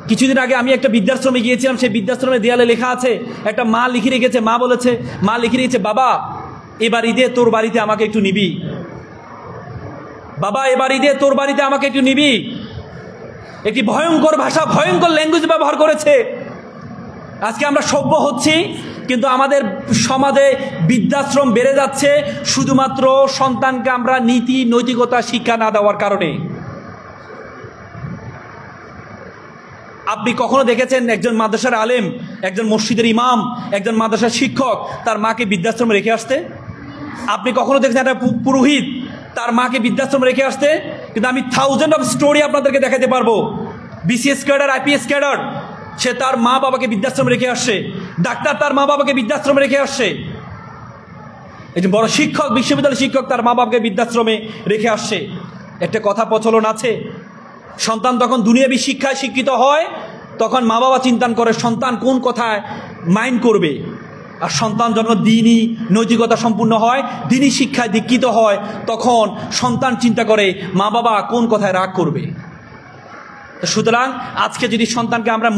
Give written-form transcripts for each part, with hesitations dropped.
কিছুদিন আগে আমি একটা বৃদ্ধাশ্রমে গিয়েছিলাম, সেই বৃদ্ধাশ্রমের দেয়ালে লেখা আছে, একটা মা লিখে রেখেছে, মা লিখে রেখেছে, বাবা এবার ঈদে তোর বাড়িতে আমাকে একটু নিবি, বাবা এবার ঈদে তোর বাড়িতে আমাকে একটু নিবি। একটি ভয়ঙ্কর ভাষা, ভয়ঙ্কর ল্যাঙ্গুয়েজ ব্যবহার করেছে। আজকে আমরা সভ্য হচ্ছি, কিন্তু আমাদের সমাজে বৃদ্ধাশ্রম বেড়ে যাচ্ছে শুধুমাত্র সন্তানকে আমরা নীতি নৈতিকতা শিক্ষা না দেওয়ার কারণে। আপনি কখনো দেখেছেন একজন মাদ্রাসার আলেম, একজন মসজিদের ইমাম, একজন মাদ্রাসার শিক্ষক তার মাকে বৃদ্ধাশ্রমে রেখে আসতে? আপনি কখনো দেখেছেন একটা পুরোহিত তার মাকে বৃদ্ধাশ্রমে রেখে আসতে? কিন্তু আমি থাউজেন্ড অফ স্টোরি আপনাদেরকে দেখাতে পারবো। বিসিএস ক্যাডার, আইপিএস ক্যাডার, সে তার মা বাবাকে বৃদ্ধাশ্রমে রেখে আসছে। ডাক্তার তার মা বাবাকে বৃদ্ধাশ্রমে রেখে আসছে। একজন বড় শিক্ষক, বিশ্ববিদ্যালয়ের শিক্ষক তার মা বাবাকে বৃদ্ধাশ্রমে রেখে আসছে। একটা কথা প্রচলন আছে, সন্তান তখন দুনিয়াবী শিক্ষায় শিক্ষিত হয়, তখন মা বাবা চিন্তা করে সন্তান কোন কথায় মাইন্ড করবে। আর সন্তান যখন দ্বীনি নৈতিকতা সম্পূর্ণ হয়, দ্বীনি শিক্ষায় দীক্ষিত হয়, তখন সন্তান চিন্তা করে মা বাবা কোন কথায় রাগ করবে। সুতরাং আজকে যদি সন্তানকে আমরা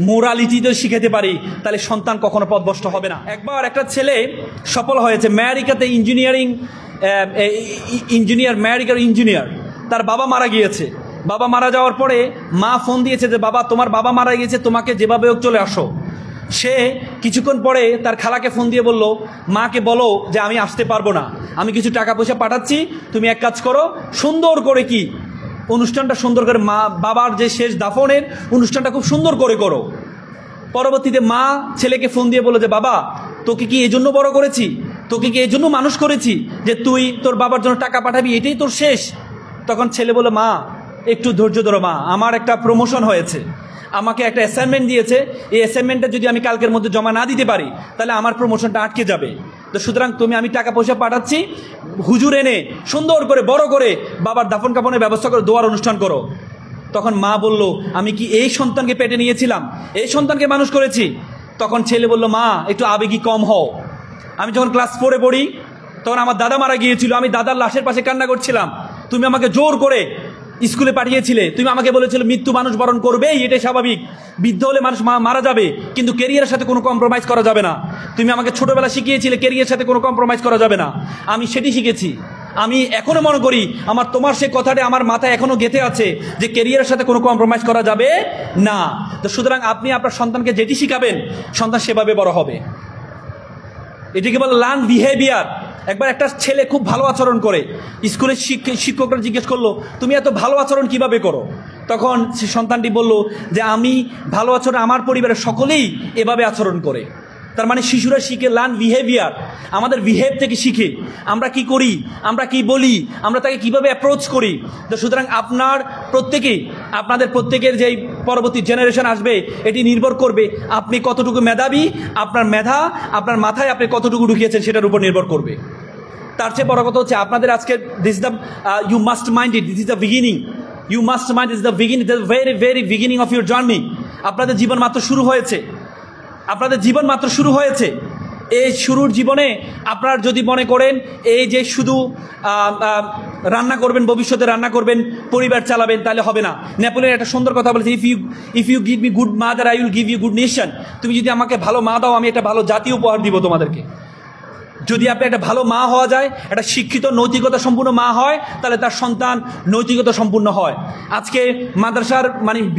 মোরালিটিতে শিখাতে পারি, তাহলে সন্তান কখনো পথভ্রষ্ট হবে না। একবার একটা ছেলে সফল হয়েছে আমেরিকাতে, ইঞ্জিনিয়ার। তার বাবা মারা গিয়েছে। বাবা মারা যাওয়ার পরে মা ফোন দিয়েছে যে বাবা তোমার বাবা মারা গিয়েছে, তোমাকে যেভাবে হোক চলে আসো। সে কিছুক্ষণ পরে তার খালাকে ফোন দিয়ে বলল, মাকে বলো যে আমি আসতে পারবো না, আমি কিছু টাকা পয়সা পাঠাচ্ছি, তুমি এক কাজ করো, সুন্দর করে কি অনুষ্ঠানটা সুন্দর করে, মা বাবার যে শেষ দাফনের অনুষ্ঠানটা খুব সুন্দর করে করো। পরবর্তীতে মা ছেলেকে ফোন দিয়ে বলল যে বাবা তোকে কি এই জন্য বড় করেছি, তোকে কি এই জন্য মানুষ করেছি যে তুই তোর বাবার জন্য টাকা পাঠাবি, এটাই তোর শেষ? তখন ছেলে বলে, মা একটু ধৈর্য ধরো মা, আমার একটা প্রমোশন হয়েছে, আমাকে একটা অ্যাসাইনমেন্ট দিয়েছে, এই অ্যাসাইনমেন্টটা যদি আমি কালকের মধ্যে জমা না দিতে পারি তাহলে আমার প্রমোশনটা আটকে যাবে। তো সুতরাং আমি টাকা পয়সা পাঠাচ্ছি, হুজুর এনে সুন্দর করে বড় করে বাবার দাফন কাফনের ব্যবস্থা করে দোয়ার অনুষ্ঠান করো। তখন মা বলল, আমি কি এই সন্তানকে পেটে নিয়েছিলাম, এই সন্তানকে মানুষ করেছি? তখন ছেলে বলল, মা একটু আবেগী কম হও। আমি যখন ক্লাস 4-এ পড়ি তখন আমার দাদা মারা গিয়েছিল, আমি দাদার লাশের পাশে কান্না করছিলাম, তুমি আমাকে জোর করে স্কুলে পাঠিয়েছিলে, তুমি আমাকে বলেছিলে মৃত্যু মানুষ বরণ করবেই, এটাই স্বাভাবিক, বৃদ্ধ হলে মানুষ মারা যাবে, কিন্তু ক্যারিয়ারের সাথে কোনো কম্প্রোমাইজ করা যাবে না। তুমি আমাকে ছোটবেলা শিখিয়েছিলে ক্যারিয়ারের সাথে কোনো কম্প্রোমাইজ করা যাবে না, আমি সেটি শিখেছি। আমি এখনো মনে করি তোমার সে কথাটা আমার মাথায় এখনো গেঁথে আছে যে ক্যারিয়ারের সাথে কোনো কম্প্রোমাইজ করা যাবে না। তো সুতরাং আপনি আপনার সন্তানকে যেটি শিখাবেন সন্তান সেভাবে বড় হবে। এটিকে বলে লার্ন বিহেভিয়ার। একবার একটা ছেলে খুব ভালো আচরণ করে, স্কুলের শিক্ষকরা জিজ্ঞেস করলো তুমি এত ভালো আচরণ কিভাবে করো? তখন সে সন্তানটি বলল যে আমি ভালো আচরণ, আমার পরিবারের সকলেই এভাবে আচরণ করে। তার মানে শিশুরা শিখে লার্ন বিহেভিয়ার, আমাদের বিহেভ থেকে শিখে, আমরা কি করি, আমরা কি বলি, আমরা তাকে কিভাবে অ্যাপ্রোচ করি। তো সুতরাং আপনাদের প্রত্যেকের যেই পরবর্তী জেনারেশন আসবে এটি নির্ভর করবে আপনি কতটুকু মেধাবী, আপনার মেধা আপনার মাথায় আপনি কতটুকু ঢুকিয়েছেন সেটার উপর নির্ভর করবে। তার চেয়ে বড় কথা হচ্ছে আপনাদের আজকে you must mind it, this is the beginning, you must mind is the beginning, the very very beginning of your journey. আপনাদের জীবন মাত্র শুরু হয়েছে, এই শুরুর জীবনে আপনার যদি মনে করেন এই যে শুধু রান্না করবেন, ভবিষ্যতে রান্না করবেন, পরিবার চালাবেন, তাহলে হবে না। নেপোলিয়ন একটা সুন্দর কথা বলেছে, if you give me good mother I will give you good nation. তুমি যদি আমাকে ভালো মা দাও আমি একটা ভালো জাতি উপহার দিব তোমাদেরকে। যদি আপনি একটা ভালো মা হওয়া যায়, একটা শিক্ষিত নৈতিকতা সম্পূর্ণ মা হয়, তাহলে তার সন্তান নৈতিকতা সম্পূর্ণ হয়। আজকে মাদ্রাসার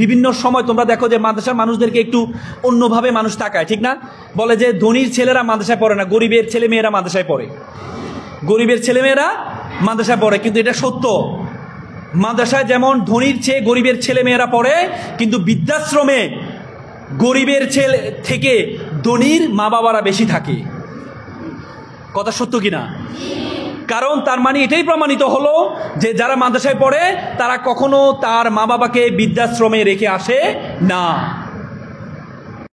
বিভিন্ন সময় তোমরা দেখো যে মাদ্রাসার মানুষদেরকে একটু অন্যভাবে মানুষ তাকায়, ঠিক না? বলে যে ধনীর ছেলেরা মাদ্রাসায় পড়ে না, গরিবের ছেলেমেয়েরা মাদ্রাসায় পড়ে, কিন্তু এটা সত্য। মাদ্রাসায় যেমন ধনীর চেয়ে গরিবের ছেলেমেয়েরা পড়ে, কিন্তু বৃদ্ধাশ্রমে গরিবের ছেলে থেকে ধনীর মা বাবারা বেশি থাকে। কথা সত্য কিনা? কারণ তার মানে এটাই প্রমাণিত হলো যে যারা মাদ্রাসায় পড়ে তারা কখনো তার মা বাবাকে বৃদ্ধাশ্রমে রেখে আসে না।